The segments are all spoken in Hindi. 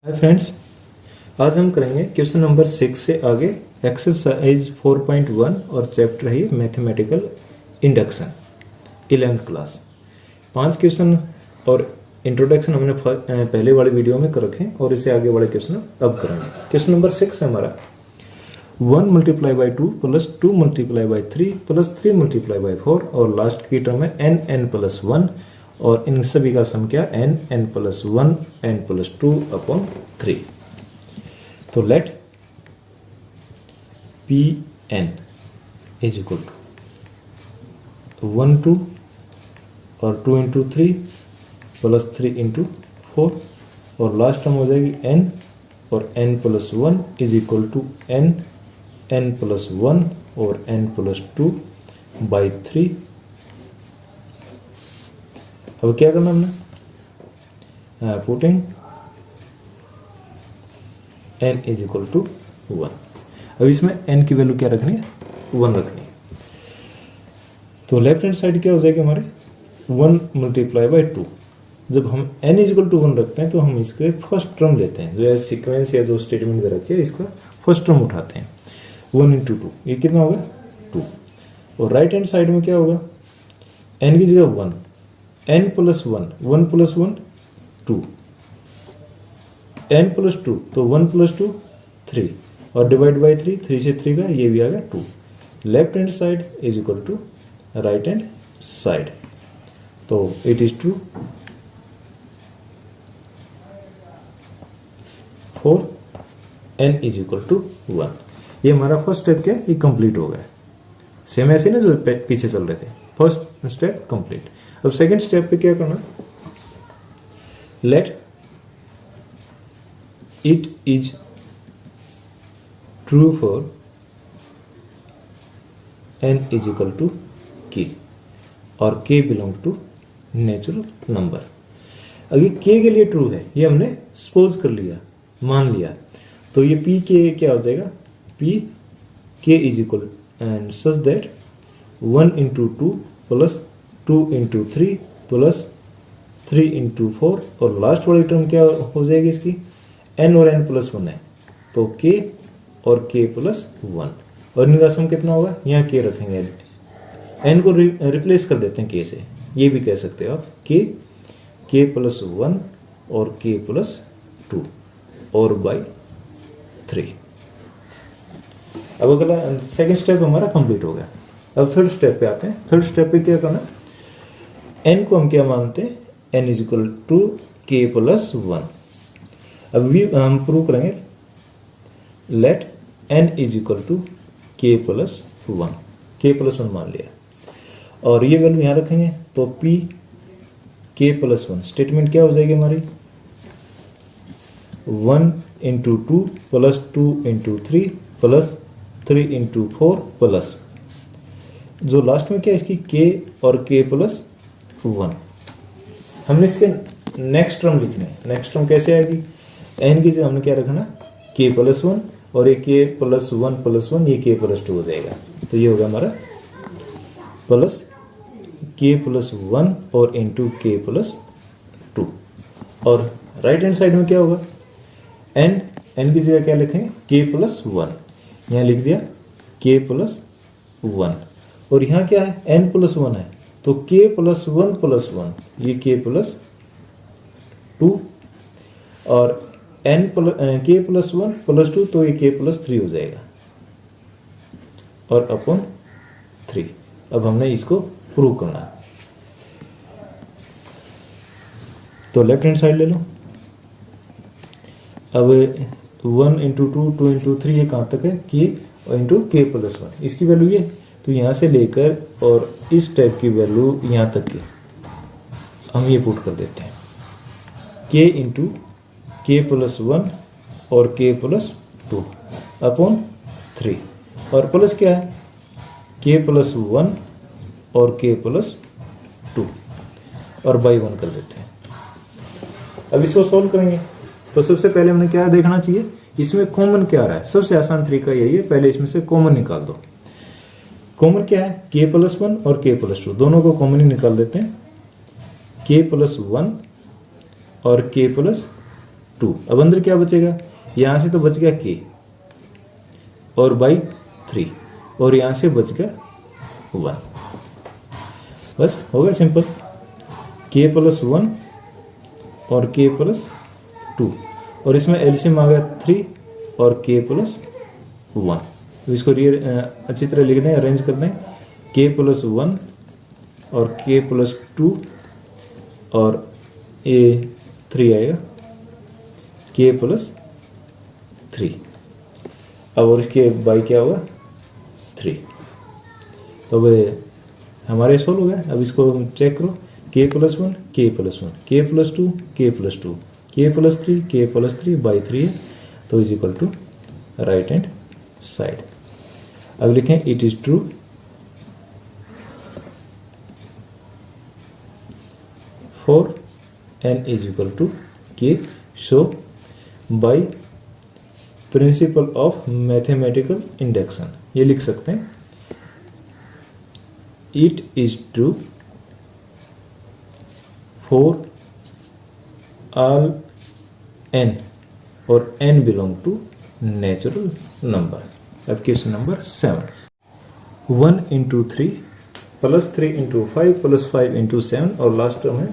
हाय फ्रेंड्स, आज हम करेंगे क्वेश्चन नंबर 6 से आगे एक्सरसाइज 4.1 और चैप्टर है mathematical induction 11th class. 5 question और इंट्रोडक्शन हमने पहले वाले वीडियो में कर रखे और इससे आगे वाले क्वेश्चन अब करेंगे। क्वेश्चन नंबर 6 है हमारा 1 × 2 + 2 × 3 + 3 × 4 और लास्ट की टर्म है n+1 और इन सभी का सम क्या n+1 n+2/3। तो let Pn is equal to 1 2 और 2 × 3 + 3 × 4 और लास्ट टर्म हो जाएगी n और n+1 is equal to n+1 और n+2/3। अब क्या करना हमने putting n is equal to 1। अब इसमें n की वैल्यू क्या रखनी है 1 रखनी है। तो लेफ्ट हैंड साइड क्या हो जाएगी हमारे 1 × 2। जब हम n इज इक्वल टू 1 रखते हैं तो हम इसके फर्स्ट टर्म लेते हैं, जो सीक्वेंस या जो स्टेटमेंट दे रखी है इसका फर्स्ट टर्म उठाते हैं 1 × 2। ये कितना होगा 2। और राइट हैंड साइड में क्या होगा n की जगह 1 n+1 1+1 2 n+2 तो 1+2 3 और डिवाइड बाई 3 से 3 का ये भी आ गया 2। Left hand side is equal to right hand side, तो it is two 4 n is equal to 1। ये हमारा फर्स्ट स्टेप क्या है, ये कंप्लीट हो गया। सेम ऐसे ना जो पीछे चल रहे थे, फर्स्ट स्टेप कंप्लीट। अब सेकंड स्टेप पे क्या करना, let it is true for n is equal to k और k belong to natural number. अगर k के लिए ट्रू है, ये हमने सपोज कर लिया, मान लिया, तो ये p के क्या हो जाएगा p k is equal and such that 1 × 2 + 2 × 3 + 3 × 4 और लास्ट वाली टर्म क्या हो जाएगी इसकी n और n+1 है, तो k और k+1 और इनका सम कितना होगा, यहाँ k रखेंगे, n को रिप्लेस कर देते हैं k से, ये भी कह सकते हो आप k+1 और k+2 और बाई 3। अब अगला सेकेंड स्टेप हमारा कंप्लीट हो गया। अब थर्ड स्टेप पे आते हैं। थर्ड स्टेप पे क्या करना, n को हम क्या मानते हैं n is equal to k+1। अब हम प्रूव करेंगे let n is equal to k+1, k+1 मान लिया और ये वैल्यू यहाँ रखेंगे, तो p k+1 स्टेटमेंट क्या हो जाएगी हमारी 1 × 2 + 2 × 3 + 3 × 4 प्लस जो लास्ट में क्या है इसकी k और k+1। हमने इसके नेक्स्ट टर्म लिखने हैं। नेक्स्ट टर्म कैसे आएगी, n की जगह हमने क्या रखना k+1 और ये k+1+1 ये k+2 हो जाएगा, तो ये होगा हमारा प्लस k+1 और इंटू k+2। और राइट हैंड साइड में क्या होगा n की जगह क्या लिखेंगे k+1, यहाँ लिख दिया k+1 और यहाँ क्या है n+1 है, तो k+1+1 ये k+2 और k+1+2 तो ये k+3 हो जाएगा और अपॉन 3। अब हमने इसको प्रूव करना है, तो लेफ्ट हैंड साइड ले लो। अब 1 × 2 2 × 3 ये कहाँ तक है k और इंटू k+1, इसकी वैल्यू ये, तो यहाँ से लेकर और इस टाइप की वैल्यू यहाँ तक की हम ये पुट कर देते हैं k इंटू k+1 और k+2 अपॉन 3 और प्लस क्या है k+1 और k+2 और बाई 1 कर देते हैं। अब इसको सॉल्व करेंगे तो सबसे पहले हमने क्या देखना चाहिए, इसमें कॉमन क्या आ रहा है। सबसे आसान तरीका यही है, पहले इसमें से कॉमन निकाल दो। कॉमन क्या है k+1 और k+2, दोनों को कॉमन ही निकाल देते हैं। k+1 और k+2 2। अब अंदर क्या बचेगा, यहाँ से तो बच गया k और बाई 3 और यहाँ से बच गया 1। बस हो गया सिंपल, k प्लस 1 और k प्लस 2 और इसमें एलसीएम आ गया 3 और k प्लस 1। तो इसको अच्छी तरह लिख दें, अरेंज कर दें, k प्लस 1 और k प्लस 2 और ये 3 आएगा k प्लस 3। अब और इसके बाई क्या होगा 3। तो अब हमारे सोल्व हो गए। अब इसको चेक करो, k plus 1 k plus 1 k plus 2 k plus 2 k plus 3 k plus 3 by 3 है, तो is equal to right hand side. अब लिखें it is true for n is equal to k, show by principle of mathematical induction. ये लिख सकते हैं, it is true for all n और n belong to natural number. अब question number 7, 1 into 3 plus 3 into 5 plus 5 into 7 और लास्ट टर्म है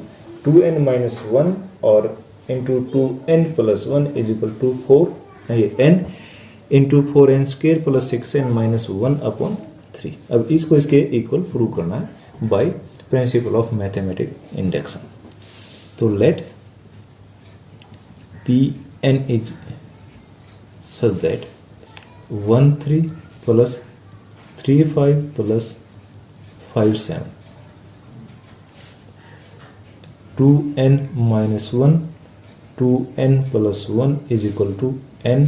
2n माइनस 1 और into 2n plus 1 is equal to 4 ये n into 4n square plus 6n minus 1 upon 3। अब इसको इसके इक्वल प्रूव करना है by principle of mathematic induction. तो let Pn is such that 1 3 plus 3 5 plus 5 7 2n minus 1 2n plus 1 is equal to n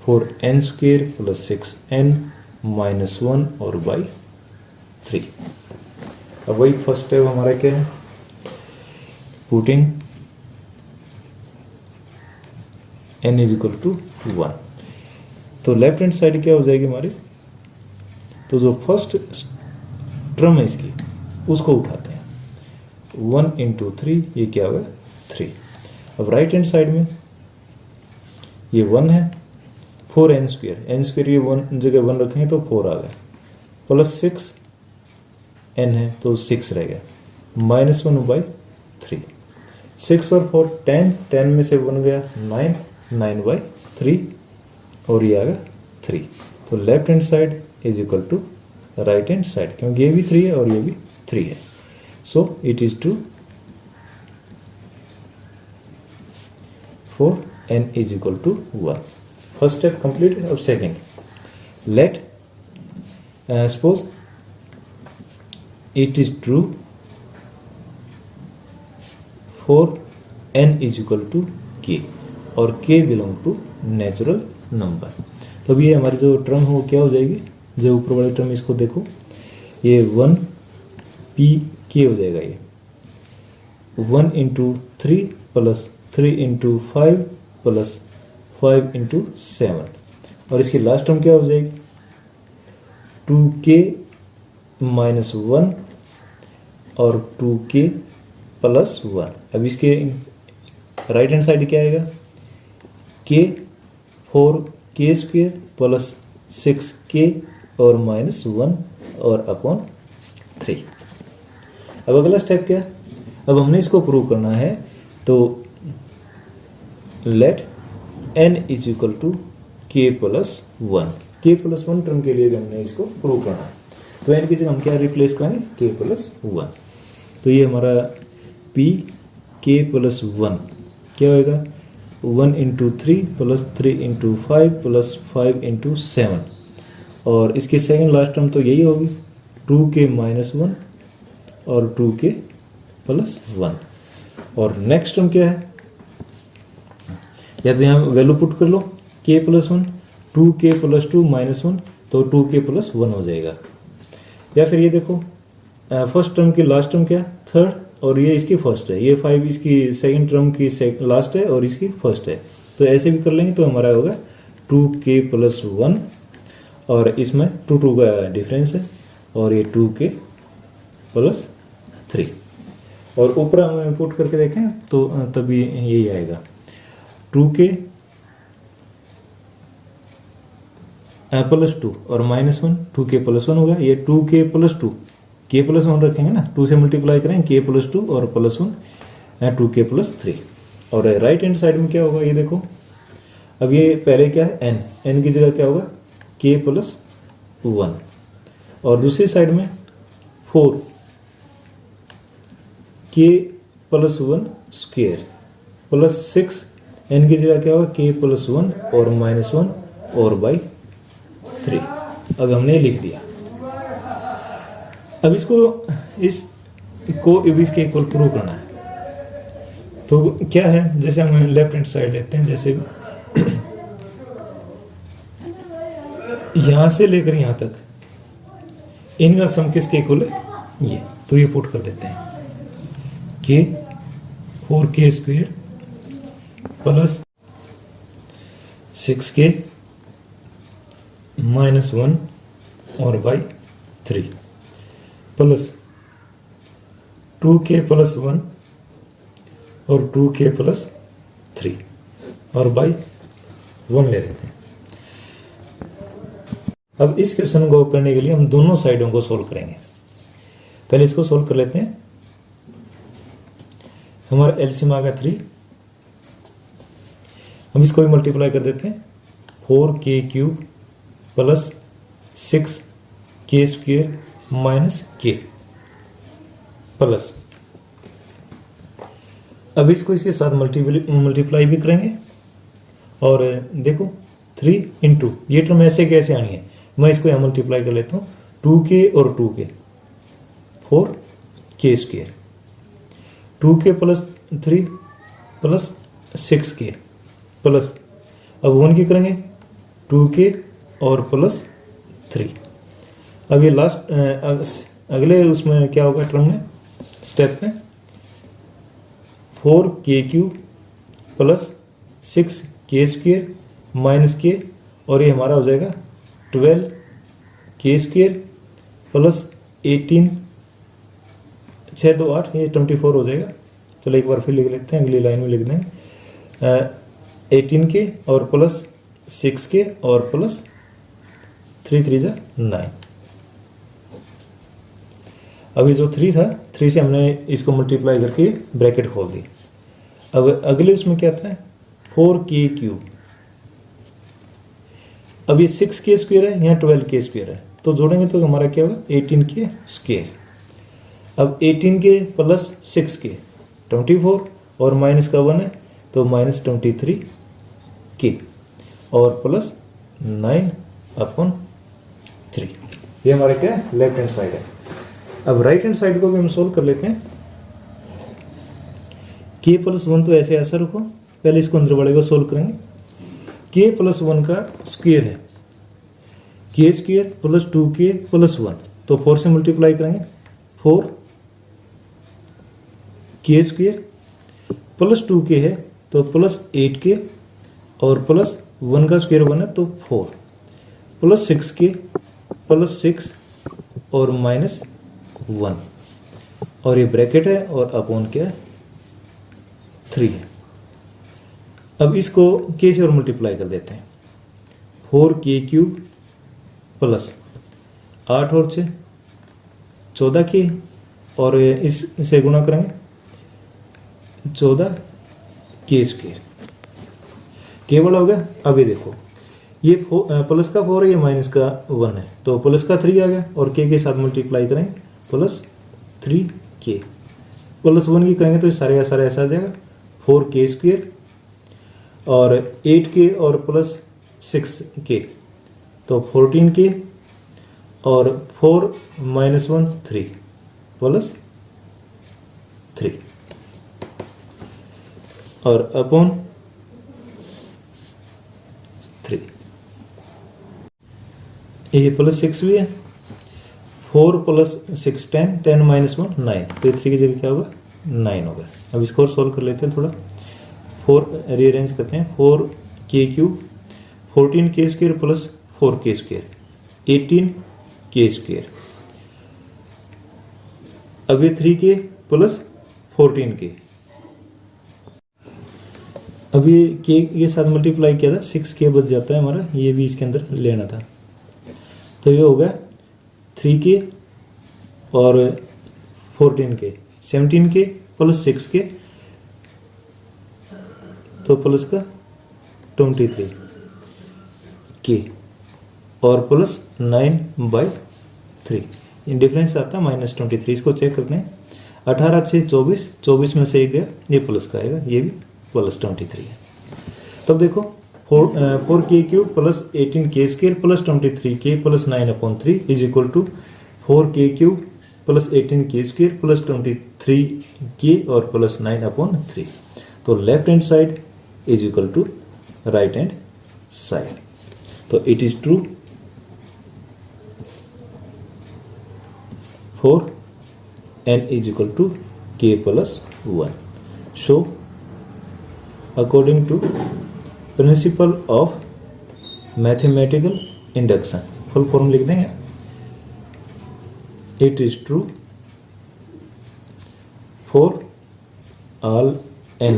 for n square plus 6n minus 1 और by 3। अब वही फर्स्ट स्टेप हमारा क्या है, putting n is equal to 1। तो लेफ्ट हैंड साइड क्या हो जाएगी हमारी, तो जो फर्स्ट टर्म है इसकी उसको उठाते हैं, 1 इंटू 3 ये क्या होगा 3। अब राइट हैंड साइड में ये 1 है, 4n स्क्वेयर, n स्क्वेयर ये 1 जगह 1 रखेंगे तो 4 आ गया, प्लस 6 n है तो 6 रह गया, माइनस 1 बाई 3, 6 और 4 10, 10 में से 1 गया 9, 9 बाई 3 और ये आ गया 3। तो left hand side is equal to right hand side, क्योंकि ये भी 3 है और ये भी 3 है। So it is true for n is equal to 1। First step complete. अब second, let suppose it is true for n is equal to k और k belong to natural number. तो अभी ये हमारी जो टर्म हो क्या हो जाएगी, जो ऊपर वाली टर्म इसको देखो, ये 1 p k हो जाएगा, ये 1 into 3 plus 3 into 5 plus 5 into 7 और इसकी लास्ट टर्म क्या हो जाएगी 2k माइनस 1 और 2k प्लस 1। अब इसके राइट हैंड साइड क्या आएगा, k 4k square plus 6k और माइनस 1 और अपॉन 3। अब अगला स्टेप क्या है, अब हमने इसको प्रूव करना है, तो let n is equal to k plus 1। k plus 1 term के लिए हमने इसको प्रूव करना है, तो n की जगह हम क्या रिप्लेस करेंगे k प्लस 1। तो ये हमारा p k प्लस 1 क्या होएगा 1 into 3 plus 3 into 5 plus 5 into 7 और इसकी सेकेंड लास्ट टर्म तो यही होगी 2k माइनस 1 और 2k प्लस 1 और नेक्स्ट टर्म क्या है, या तो यहाँ वैल्यू पुट कर लो k plus 1 2k plus 2 minus 1 तो 2k प्लस 1 हो जाएगा, या फिर ये देखो फर्स्ट टर्म की लास्ट टर्म क्या थर्ड और ये इसकी फर्स्ट है, ये 5 इसकी सेकंड टर्म की लास्ट है और इसकी फर्स्ट है, तो ऐसे भी कर लेंगे तो हमारा होगा 2k प्लस 1 और इसमें 2 का डिफरेंस है और ये 2k प्लस 3 और ऊपर हम पुट करके देखें तो तभी यही आएगा। 2k प्लस 2 और -1 2k प्लस 1 होगा। ये 2k प्लस 2 k प्लस 1 रखेंगे ना, 2 से मल्टीप्लाई करेंगे k प्लस 2 और प्लस 1 2k प्लस 3। और राइट हैंड साइड में क्या होगा ये देखो, अब ये पहले क्या है n की जगह क्या होगा k प्लस 1 और दूसरी साइड में 4 k plus 1 square plus 6 n की जगह क्या होगा k प्लस 1 और -1 और बाई 3। अब हमने लिख दिया। अब इसके इक्वल प्रूव करना है। तो क्या है, जैसे हम लेफ्ट हैंड साइड लेते हैं, जैसे यहां से लेकर यहां तक इनका सम किसके इक्वल है, ये। तो ये पुट कर देते हैं k 4k square plus 6k -1 और बाई 3 प्लस 2k प्लस 1 और 2k प्लस 3 और बाई 1 ले लेते हैं। अब इस क्वेश्चन को करने के लिए हम दोनों साइडों को सोल्व करेंगे। पहले इसको सोल्व कर लेते हैं। हमारा एलसीएम आ गया 3, हम इसको भी मल्टीप्लाई कर देते हैं 4k cube plus 6k square minus k plus, अब इसको इसके साथ मल्टीप्लाई भी करेंगे। और देखो 3 इंटू ये टर्म ऐसे कैसे आनी है, मैं इसको यहाँ मल्टीप्लाई कर लेता हूँ 2k और 2k 4k square 2k plus 3 plus 6k plus, अब 1 की करेंगे 2k और प्लस 3। अब ये लास्ट अगले उसमें क्या होगा टर्म में, स्टेप में 4k cube plus 6k square minus k और ये हमारा हो जाएगा 12k स्क्वेयर प्लस 18 6 2 8 ये 24 हो जाएगा। चलो एक बार फिर लिख लेते हैं, अगली लाइन में लिख देंगे 18k और प्लस 6k और प्लस 3 3 जा 9। अब ये जो 3 था 3 से हमने इसको मल्टीप्लाई करके ब्रैकेट खोल दी। अब अगले उसमें क्या था 4k क्यूब, अब ये 6k स्क्वेयर है, यहाँ 12k स्क्वेयर है, तो जोड़ेंगे तो हमारा क्या होगा 18k स्क्वेयर। अब 18k प्लस 6k 24 और माइनस का 1 है तो माइनस 23k और प्लस 9/3। ये हमारे क्या है लेफ्ट हैंड साइड है। अब राइट हैंड साइड को भी हम सोल्व कर लेते हैं। k प्लस 1 तो ऐसे रखो, पहले इसको अंदर वाले को सोल्व करेंगे। k प्लस 1 का स्क्वेयर है k square plus 2k plus 1, तो 4 से मल्टीप्लाई करेंगे 4k स्क्वेयर प्लस 2k है तो प्लस 8k और प्लस 1 का स्क्वेयर 1 है तो 4 प्लस 6k प्लस 6 और माइनस 1 और ये ब्रैकेट है और अपॉन क्या है 3 है। अब इसको k से और मल्टीप्लाई कर देते हैं 4k क्यूब प्लस 8 और 6 14k और इसे गुणा करेंगे 14k स्क्वेयर केवल हो गया। अब ये देखो ये प्लस का 4 है, ये माइनस का 1 है तो प्लस का 3 आ गया और k के साथ मल्टीप्लाई करेंगे प्लस 3k प्लस 1 की करेंगे तो सारे ऐसा आ जाएगा 4k स्क्वेयर और 8k और प्लस 6k तो 14k और 4 माइनस 1 3 प्लस 3 और अपॉन 3। ये प्लस 6 भी है 4 प्लस 6 10 10 माइनस 1 9 तो 3 की जगह क्या होगा 9 होगा। अब इसको और सोल्व कर लेते हैं, थोड़ा 4 रीअरेंज करते हैं 4k cube 14k square plus 4k square 18k square. अब ये 3k प्लस 14k अब ये के के साथ मल्टीप्लाई किया था 6k बच जाता है हमारा, ये भी इसके अंदर लेना था। तो ये हो गया 3k और 14k, 17k प्लस 6k तो प्लस का 23k और प्लस 9/3, डिफरेंस आता है -23। इसको चेक करते हैं, 18 6 24, 24 में से एक गया, ये प्लस का आएगा, ये भी प्लस 23 है। तब देखो 4k cube plus 18k square plus 23k plus 9/3 is equal to 4k cube plus 18k square plus 23k और प्लस 9/3। तो left hand side is equal to right hand side. तो it is true for n is equal to k plus 1. So, according to principle of mathematical induction, full form लिख देंगे, it is true for all n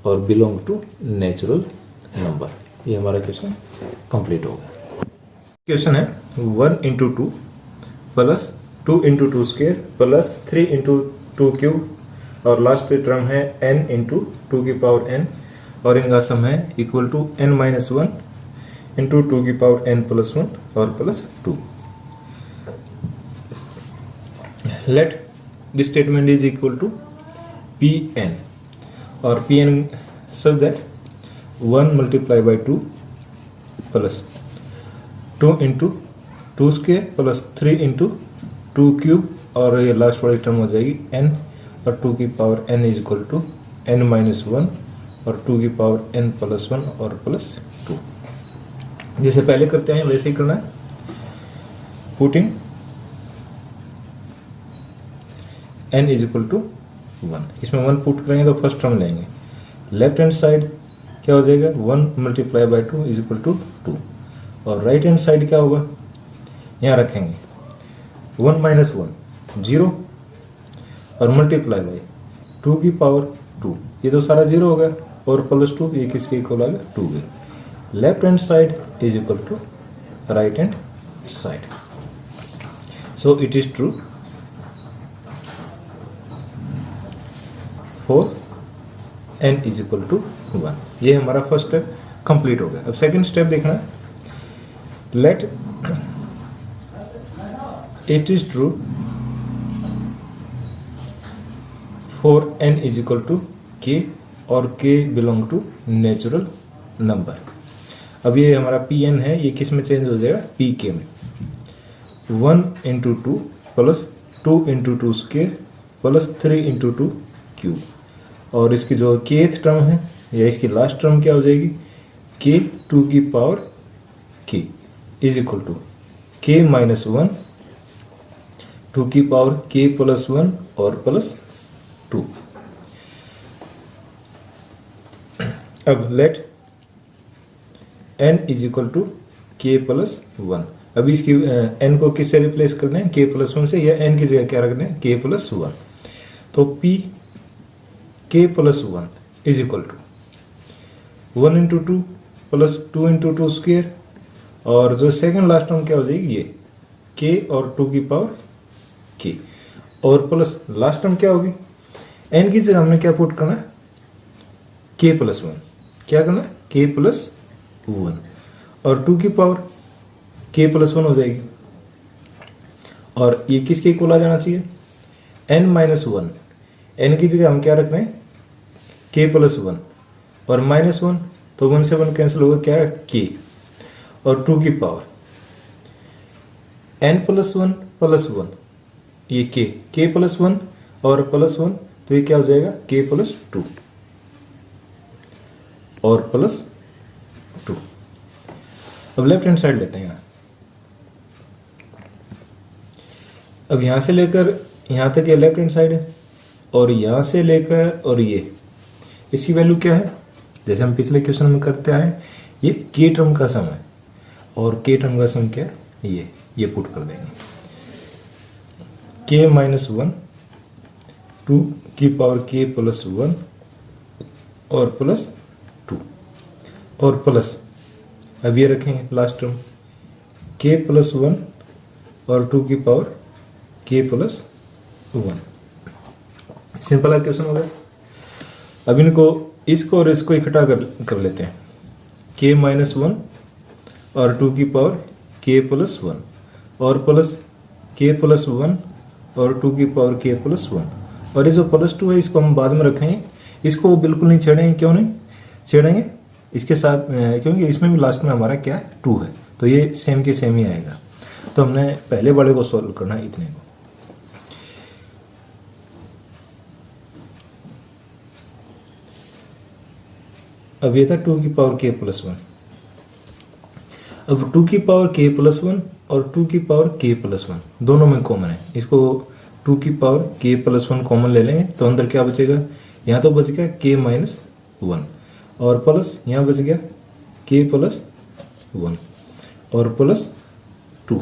और belong to natural number। ये हमारा क्वेश्चन कंप्लीट हो गया। क्वेश्चन है 1 into 2 plus 2 into 2 square plus 3 into 2 cube और लास्ट टर्म है n into 2 की पावर n और इनका सम है equal to n minus 1 into 2 की पावर n plus 1 और plus 2। Let this statement is equal to Pn और Pn such that 1 multiplied by 2 plus 2 into 2 square plus 3 into 2 cube और ये लास्ट वाली टर्म हो जाएगी n और 2 की power n is equal to n minus 1 और 2 की पावर n plus 1 और प्लस 2। जैसे पहले करते हैं वैसे ही करना है। Putting n is equal to 1, इसमें 1 पुट करेंगे तो फर्स्ट टर्म लेंगे। लेफ्ट हैंड साइड क्या हो जाएगा 1 multiply by 2 is equal to 2 और राइट हैंड साइड क्या होगा, यहाँ रखेंगे 1 minus 1 0 और मल्टीप्लाई बाई 2 की पावर 2, ये तो सारा 0 हो गया और प्लस 2, ये किसके इक्वल आ गया 2 के। Left hand side is equal to right hand side. So it is true for n is equal to 1। ये हमारा फर्स्ट स्टेप कंप्लीट हो गया। अब सेकंड स्टेप देखना है। Let it is true for n is equal to k और k belong to natural number। अब ये हमारा Pn है, ये किस में चेंज हो जाएगा Pk में। 1 into 2 plus 2 into 2 square plus 3 into 2 cube और इसकी जो kth टर्म है या इसकी लास्ट टर्म क्या हो जाएगी k 2 की power k is equal to k minus 1 2 की पावर k plus 1 और प्लस 2। अब let n is equal to k plus 1। अभी इसकी n को किससे रिप्लेस कर दें k plus 1 से, या n की जगह क्या रख दें k plus 1। तो p k plus 1 is equal to 1 into 2 plus 2 into 2 square और जो सेकंड लास्ट टर्म क्या हो जाएगी ये k और 2 की पावर k और प्लस लास्ट टर्म क्या होगी n की जगह हमने क्या पुट करना है k plus 1, क्या करना है k plus 1 और 2 की पावर k plus 1 हो जाएगी और ये किसके इक्वल आ जाना चाहिए n minus 1। n की जगह हम क्या रख रहे हैं k plus 1 और -1, तो 1 से 1 कैंसिल होगा, क्या है k और 2 की पावर n plus 1 plus 1, ये k plus 1 और प्लस 1, तो ये क्या हो जाएगा k plus 2 और प्लस 2। अब लेफ्ट हैंड साइड लेते हैं यहाँ। अब यहां से लेकर यहां तक ये लेफ्ट हैंड साइड है और यहां से लेकर और ये इसकी वैल्यू क्या है, जैसे हम पिछले क्वेश्चन में करते आए, ये k टर्म का सम है और k टर्म का सम क्या है ये पुट कर देंगे k minus 1 2 की पावर k plus 1 और प्लस 2 और प्लस, अब ये रखेंगे लास्ट टर्म k प्लस 1 और 2 की power k plus 1। Simple question हो गया। अब इनको, इसको और इसको इकट्ठा कर लेते हैं, k माइनस 1 और 2 की पावर k प्लस 1 और प्लस k प्लस 1 और 2 की पावर k प्लस 1। और ये जो प्लस 2 है इसको हम बाद में रखेंगे, इसको बिल्कुल नहीं छेड़ेंगे। क्यों नहीं छेड़ेंगे? इसके साथ क्योंकि इसमें भी लास्ट में हमारा क्या है 2 है, तो ये सेम के सेम ही आएगा। तो हमने पहले वाले को सॉल्व करना है, इतने को। अब ये था 2 की पावर k प्लस 1। अब 2 की पावर k प्लस 1 और 2 की पावर k प्लस 1 दोनों में कॉमन है। इसको 2 की पावर k प्लस 1 कॉमन ले लेंगे तो अंदर क्या बचेगा, यहाँ तो बच गया k माइनस 1 और प्लस यहाँ बच गया k प्लस 1 और प्लस 2।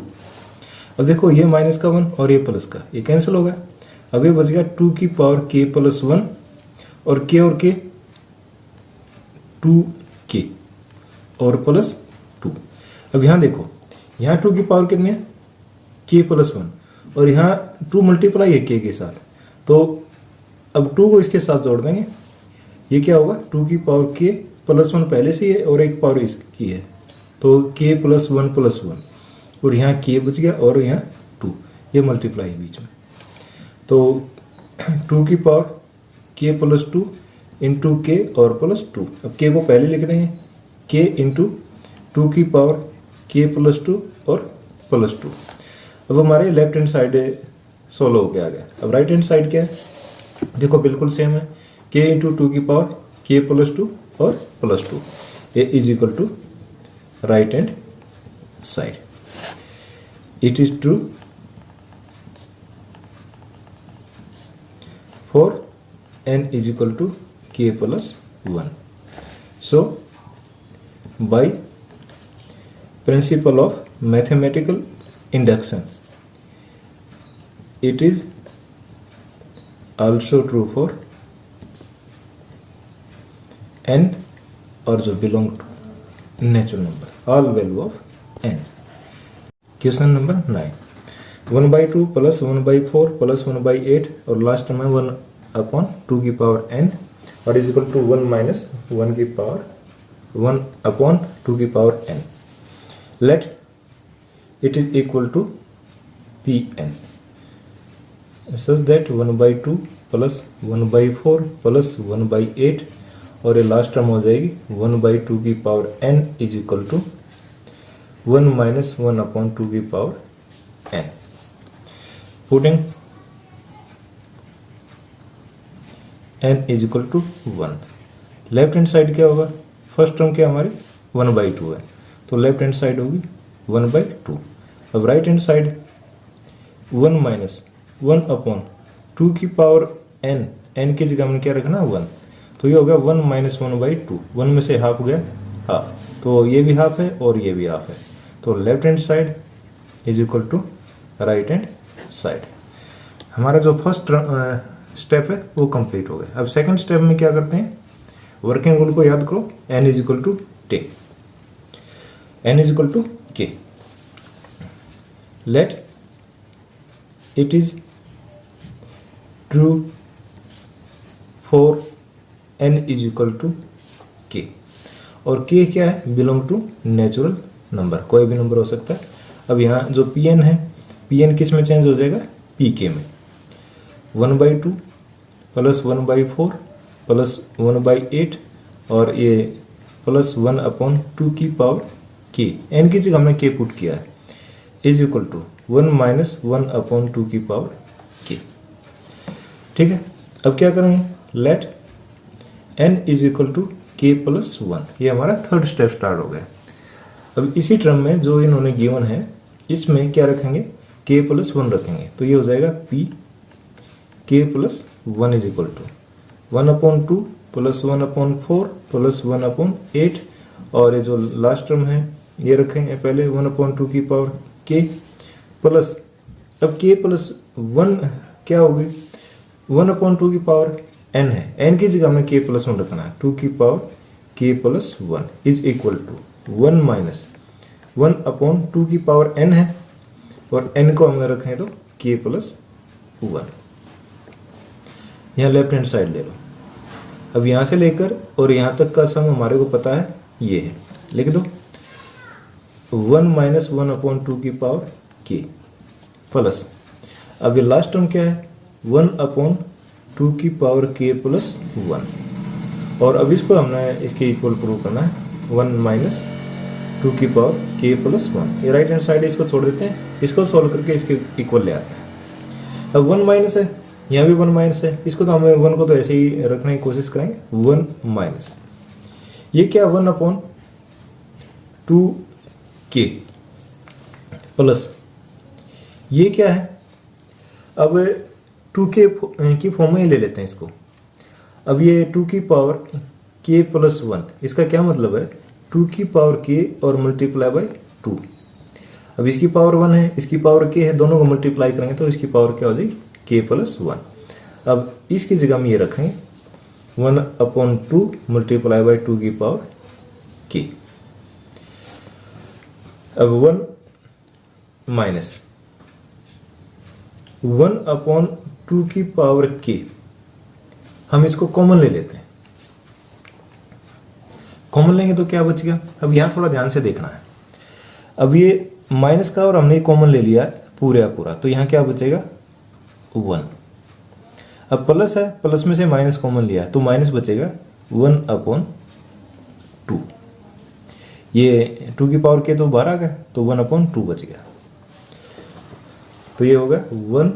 अब देखो ये माइनस का 1 और ये प्लस का, ये कैंसिल हो गया। अब ये बच गया 2 की पावर k प्लस 1 और k 2k और प्लस 2। अब यहाँ देखो, यहाँ 2 की पावर कितनी है k प्लस 1 और यहाँ 2 मल्टीप्लाई है k के साथ, तो अब 2 को इसके साथ जोड़ देंगे। ये क्या होगा, 2 की पावर k प्लस 1 पहले से ही है और एक पावर इसकी है, तो k प्लस 1 और यहाँ k बच गया और यहाँ 2, ये मल्टीप्लाई बीच में, तो 2 की पावर k प्लस 2 इंटू के और प्लस 2। अब k को पहले लिख देंगे, k इंटू 2 की पावर k प्लस 2 और प्लस 2। अब हमारे लेफ्ट हैंड साइड सोल्व हो गया आ गया। अब राइट हैंड साइड क्या है, देखो बिल्कुल सेम है, k इंटू 2 की पावर k प्लस 2 और प्लस 2, ये is equal to right hand side. It is true for n is equal to k plus 1. So, by principle of mathematical induction, it is also true for n और जो belong to natural number, all value of n. Question number 9. 1/2 plus 1/4 plus 1/8 और लास्ट टर्म है 1 अपॉन 2 की पावर n और इज इक्वल टू 1 माइनस 1 की पावर 1 अपॉन 2 की power n। Let it is equal to pn such that 1/2 plus 1/4 plus 1/8 और ये लास्ट टर्म हो जाएगी 1/2 की power n is equal to 1 minus 1 upon 2 की power n। Putting n is equal to 1। Left hand side क्या होगा, फर्स्ट टर्म क्या हमारी 1/2 है, तो लेफ्ट हैंड साइड होगी 1/2। अब right hand side 1 minus 1 upon 2 की पावर n की जगह हमने क्या रखना 1, तो ये होगा 1 माइनस 1/2। 1 में से हाफ गया हाफ, तो ये भी हाफ है और ये भी हाफ है, तो left hand side is equal to right hand side. हमारा जो फर्स्ट स्टेप है वो कंप्लीट हो गया। अब सेकंड स्टेप में क्या करते हैं, वर्किंग रूल को याद करो, n is equal to k, n is equal to k। Let it is true for n is equal to k और k क्या है, बिलोंग टू नेचुरल नंबर, कोई भी नंबर हो सकता है। अब यहाँ जो pn है, pn किस में चेंज हो जाएगा, pk में। 1/2 प्लस 1/4 प्लस 1/8 और ये प्लस 1 अपॉन 2 की पावर k, n की जगह हमने k पुट किया है, is equal to 1 minus 1 upon 2 की पावर k। ठीक है, अब क्या करेंगे, let n is equal to k plus 1, ये हमारा थर्ड स्टेप स्टार्ट हो गया। अब इसी टर्म में जो इन्होंने गिवन है इसमें क्या रखेंगे, k प्लस 1 रखेंगे, तो ये हो जाएगा p k plus 1 is equal to 1/2 plus 1/4 plus 1/8 और ये जो लास्ट टर्म है ये रखेंगे पहले 1/2 की पावर k प्लस, अब k प्लस 1 क्या होगी, 1/2 की पावर n है, n की जगह हमें k प्लस 1 रखना है। 2 की power k plus 1 is equal to 1 minus 1 upon 2 की पावर n है, और n को हमने रखें तो k प्लस 1। यहाँ लेफ्ट हैंड साइड ले लो। अब यहाँ से लेकर और यहाँ तक का सम हमारे को पता है, ये है, लिख दो 1 माइनस 1 अपॉन 2 की पावर k प्लस, अब ये लास्ट टर्म क्या है 1 अपॉन 2 की पावर k प्लस 1, और अब इसको हमने इसके इक्वल प्रूव करना है 1 माइनस 2 की पावर k प्लस 1। ये राइट हैंड साइड इसको छोड़ देते हैं, इसको सोल्व करके इसके इक्वल ले आते हैं। अब 1 माइनस है, यहाँ भी 1 माइनस है, इसको तो हमें 1 को तो ऐसे ही रखने की कोशिश करेंगे। 1 माइनस ये क्या 1 अपॉन 2k प्लस ये क्या है, अब 2k की फॉर्म में ही ले लेते हैं इसको। अब ये 2 की पावर k प्लस 1, इसका क्या मतलब है 2 की पावर k और मल्टीप्लाई बाय 2। अब इसकी पावर 1 है, इसकी पावर k है, दोनों को मल्टीप्लाई करेंगे तो इसकी पावर क्या हो जाएगी k प्लस 1। अब इसकी जगह हम ये रखेंगे 1 अपॉन 2 मल्टीप्लाई बाय 2 की पावर k। अब 1 माइनस 1 अपॉन 2 की पावर k, हम इसको कॉमन ले लेते हैं। कॉमन लेंगे तो क्या बच गया, अब यहां थोड़ा ध्यान से देखना है। अब ये माइनस का और हमने कॉमन ले लिया है पूरा पूरा, तो यहां क्या बचेगा 1। अब प्लस है, प्लस में से माइनस कॉमन लिया है तो माइनस बचेगा 1 अपॉन 2। ये 2 की पावर k तो बाहर आ गया, तो 1 अपॉन 2 बच गया। तो ये होगा 1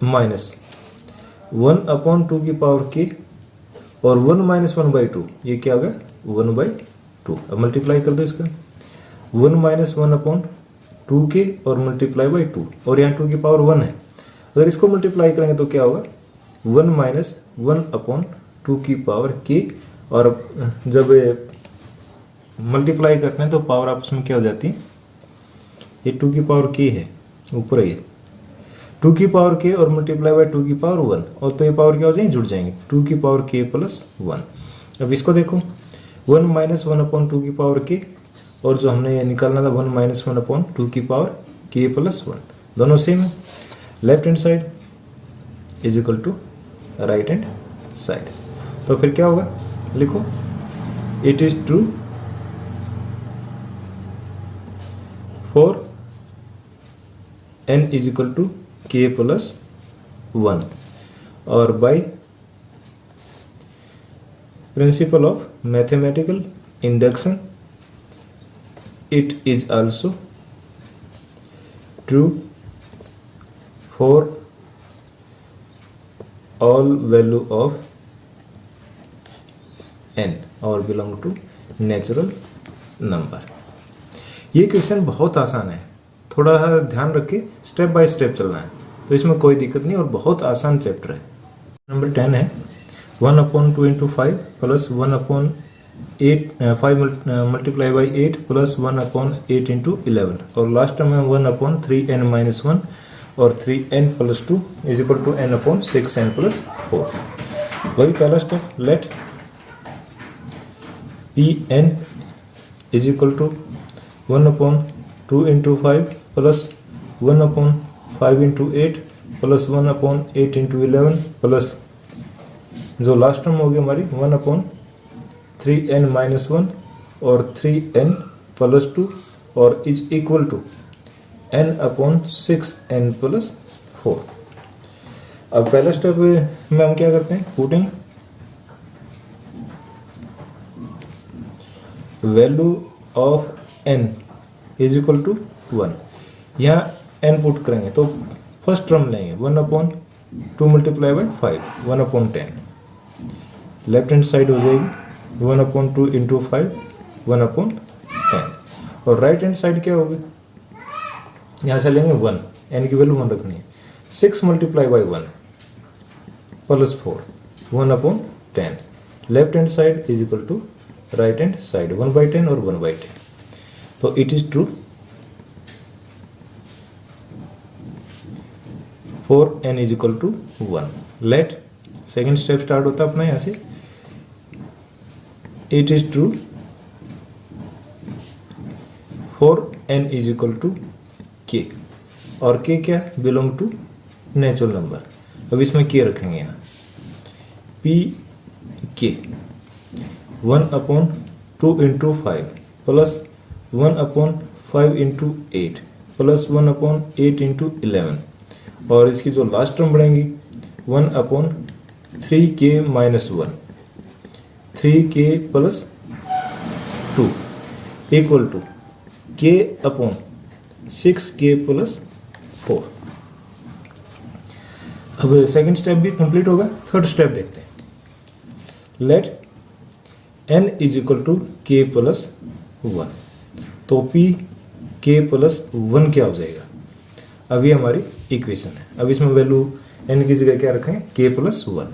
माइनस 1 अपॉन 2 की पावर k, और 1 माइनस 1 बाई 2, ये क्या होगा 1 बाई 2। अब मल्टीप्लाई कर दो इसका 1 माइनस 1 अपॉन 2k और मल्टीप्लाई बाई 2, और यहाँ 2 की पावर 1 है, अगर इसको मल्टीप्लाई करेंगे तो क्या होगा 1 माइनस 1 अपॉन 2 की पावर k, और जब मल्टीप्लाई करते हैं तो पावर आपस में क्या हो जाती है, ये 2 की पावर k है ऊपर है, 2 की पावर k और मल्टीप्लाई बाय 2 की पावर 1, और तो ये पावर क्या हो जाएंगे जुड़ जाएंगे 2 की पावर k प्लस 1। अब इसको देखो 1 माइनस 1 अपॉन 2 की पावर k, और जो हमने निकालना था 1 माइनस 1 अपॉन 2 की पावर k प्लस 1, दोनों सेम है। Left hand side is equal to right hand side, तो फिर क्या होगा लिखो it is true for n is equal to k plus 1, और by principle of mathematical induction it is also true for all value of n or belong to natural number। ये क्वेश्चन बहुत आसान है, थोड़ा ध्यान रख के स्टेप बाय स्टेप चलना है, तो इसमें कोई दिक्कत नहीं और बहुत आसान चैप्टर है। नंबर 10 है 1 upon 2 into 5 plus 1 upon 8 5 multiply by 8 plus 1 upon 8 into 11, और लास्ट में 1 अपॉन 3n माइनस 1 और 3n plus 2 is equal to n upon 6n plus 4। वही पहला step, let pn is equal to 1 upon 2 into 5 plus 1 upon 5 into 8 plus 1 upon 8 into 11 plus जो लास्ट टर्म होगी हमारी 1 अपॉन 3n माइनस 1 और 3n प्लस 2, और is equal to n upon 6n plus 4। अब पहला स्टेप में हम क्या करते हैं, putting value of n is equal to 1, यहाँ n पुट करेंगे तो फर्स्ट टर्म लेंगे 1 upon 2 multiply by 5 1 upon 10, left hand side हो जाएगी 1 अपॉन 2 इंटू 5 1 अपॉन 10, और राइट हैंड साइड क्या होगी, यहाँ से लेंगे 1, n की वैल्यू 1 रखनी है, 6 multiply by 1 plus 4 1 upon 10, left hand side is equal to right hand side 1 by 10 और 1 बाई 10, तो it is true for n is equal to 1। Let second step start होता है अपना यहाँ से, it is true for n is equal to k, और k क्या है, बिलोंग टू नेचुरल नंबर। अब इसमें k रखेंगे यहाँ, p k 1/2 into 5 plus 1/5 into 8 plus 1/8 into 11, और इसकी जो लास्ट टर्म बढ़ेंगी 1/3k minus 1, 3k plus 2 equal to k/6k plus 4। अब सेकंड स्टेप भी कंप्लीट होगा, थर्ड स्टेप देखते हैं। Let n is equal to k plus 1, तो p k प्लस 1 क्या हो जाएगा। अब ये हमारी इक्वेशन है। अब इसमें वैल्यू n की जगह क्या रखेंगे, k plus 1,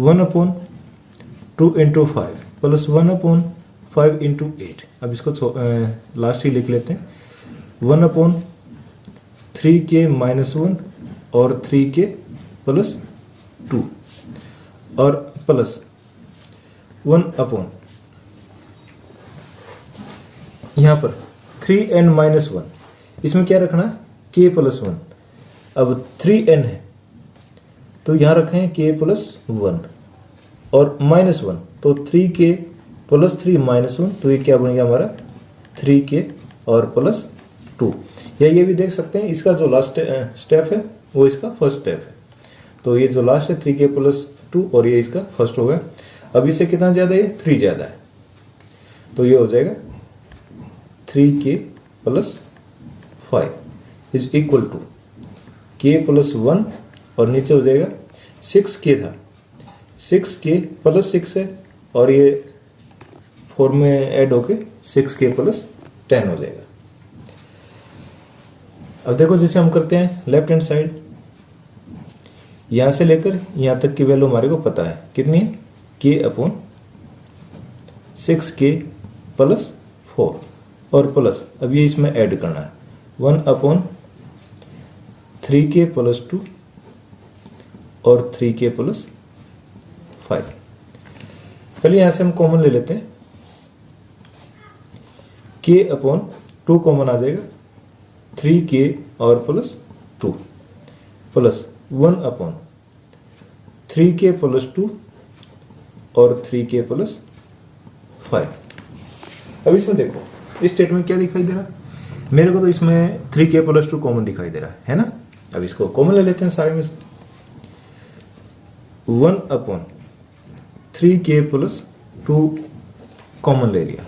1/2 into 5 plus 1/5 into 8। अब इसको लास्ट ही लिख लेते हैं, 1/3k माइनस 1 और 3k प्लस 2 और प्लस 1/, यहाँ पर 3n माइनस 1, इसमें क्या रखना है, k प्लस 1। अब 3n है तो यहाँ रखें k प्लस 1 और माइनस 1, तो 3k प्लस 3 माइनस 1, तो ये क्या बनेगा हमारा 3k और प्लस 2। या ये भी देख सकते हैं, इसका जो लास्ट स्टेप है वो इसका फर्स्ट स्टेप है, तो ये जो लास्ट है 3k प्लस 2 और ये इसका फर्स्ट हो गया। अब इससे कितना ज़्यादा है, 3 ज़्यादा है, तो ये हो जाएगा 3k plus 5 is equal to k plus 1 और नीचे हो जाएगा 6k था, 6k प्लस 6 है और ये 4 में ऐड होके 6k प्लस 10 हो जाएगा। अब देखो जैसे हम करते हैं लेफ्ट हैंड साइड, यहां से लेकर यहां तक की वैल्यू हमारे को पता है कितनी है, k/6k प्लस 4 और प्लस अब ये इसमें ऐड करना है 1/3k प्लस 2 और 3k प्लस 5। पहले यहां से हम कॉमन ले लेते हैं, k/2 कॉमन आ जाएगा, 3k और प्लस 2 प्लस 1/3k प्लस 2 और 3k प्लस 5। अब इसमें देखो इस स्टेटमेंट क्या दिखाई दे रहा है, मेरे को तो इसमें 3k प्लस 2 कॉमन दिखाई दे रहा है ना। अब इसको कॉमन ले लेते हैं सारे में से, 1/3k प्लस 2 कॉमन ले लिया।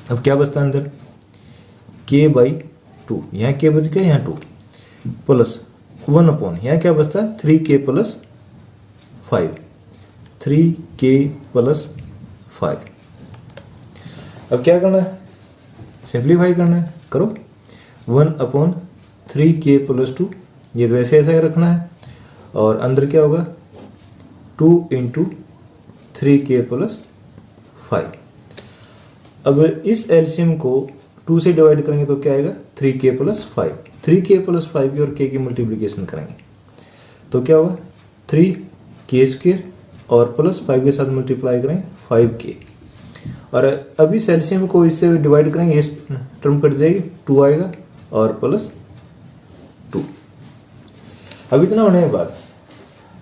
अब क्या बचता है अंदर, k/2, यहाँ k बच गया, यहाँ 2 प्लस 1/, यहाँ क्या बचता है 3k प्लस 5, 3k प्लस 5। अब क्या करना है, सिंप्लीफाई करना है, करो 1/3k प्लस 2, ये तो ऐसे ऐसा रखना है, और अंदर क्या होगा 2 इंटू 3k प्लस 5। अब इस एलसीएम को 2 से डिवाइड करेंगे तो क्या आएगा 3k प्लस 5, 3k प्लस 5 की और k की मल्टीप्लीकेशन करेंगे तो क्या होगा 3k² और प्लस 5 के साथ मल्टीप्लाई करेंगे 5k, और अभी इस एलसीएम को इससे डिवाइड करेंगे, इस टर्म कट जाएगी, 2 आएगा और प्लस 2। अब इतना होने के बाद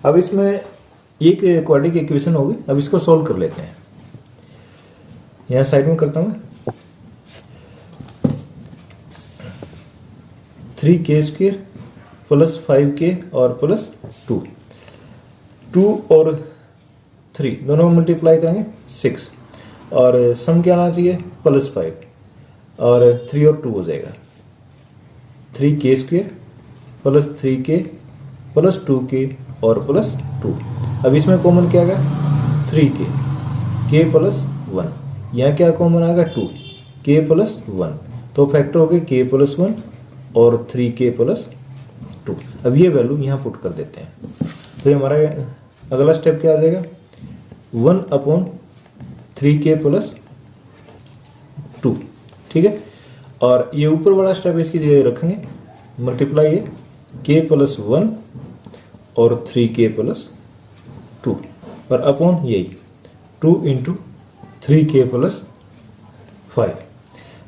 अब इसमें एक क्वाड्रेटिक इक्वेशन होगी। अब इसको सॉल्व कर लेते हैं, यहाँ साइड में करता हूँ, 3k² प्लस 5k और प्लस 2, 2 और 3 दोनों में मल्टीप्लाई करेंगे 6, और सम क्या आना चाहिए +5, और 3 और 2 हो जाएगा 3k² plus 3k plus 2k और प्लस 2। अब इसमें कॉमन क्या आएगा 3k, k प्लस 1, यहाँ क्या कॉमन आएगा 2, k प्लस 1, तो फैक्टर हो गए k प्लस 1 और 3k प्लस 2। अब ये वैल्यू यहाँ पुट कर देते हैं, तो हमारा अगला स्टेप क्या आ जाएगा 1/3k प्लस 2, ठीक है। और ये ऊपर वाला स्टेप इसकी जगह रखेंगे, मल्टीप्लाई है k प्लस 1 और 3k प्लस 2 और अपॉन यही 2 इंटू 3k प्लस 5।